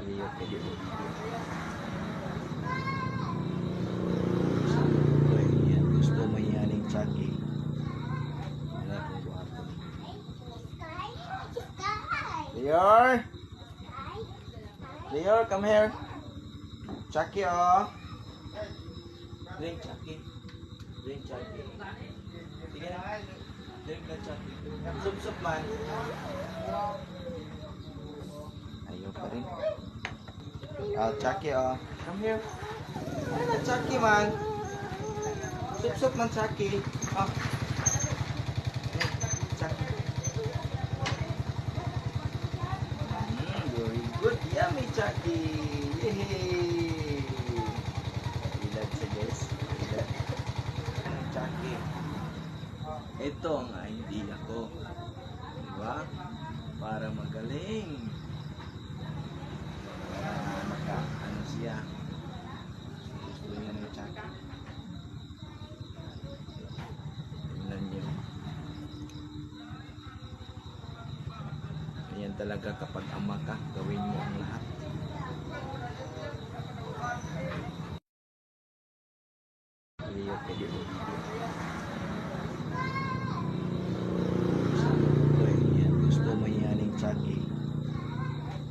Iya, pwede mo video. Gusto mo yaning Chucky. Wala kong guwapo. Lior! Lior, come here. Chucky, oh. Drink, Chucky. Drink, Chucky. Sige na. Drink na, Chucky. Sup-sup man. Ayaw pa rin. Chucky, oh. Come here. Ano na, Chucky, man? Sup-sup man, Chucky. Oh. Chucky. Very good. Yummy, Chucky. Yay! Ilag sa guys. Ilag. Chucky. Ito ang idea ko. Diba? Para magaling. Para ano siya. Gusto niya ng Chucky. Tingnan niyo. Ayan talaga kapag ama ka, gawin mo ang lahat. Iya, pwede mo video. Gusto mo yaning Chucky.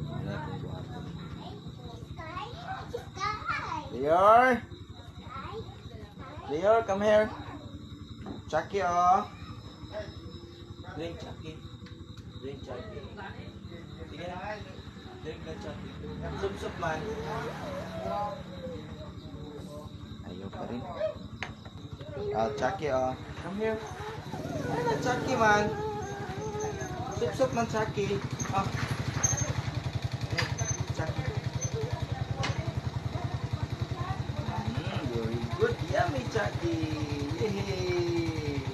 Wala kong guwapo. Lior! Lior, come here. Chucky, oh. Drink, Chucky. Drink, Chucky. Sige na. Drink na, Chucky. Sup-sup man. Ayaw pa rin. Chucky, oh. Come here. Ano na, Chucky, man? Sup-sup man, Chucky. Oh. Chucky. Very good. Yummy, Chucky. Yay!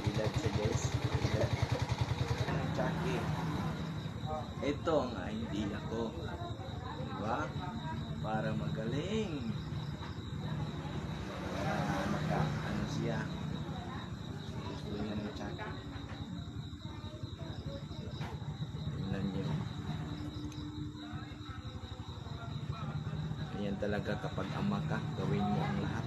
Ilag sa guys. Ilag. Chucky. Ito ang idea ko. Diba? Para magaling. Para ano siya. Gusto niya ng Chucky. Tingnan niyo. Ayan talaga kapag ama ka, gawin mo ang lahat.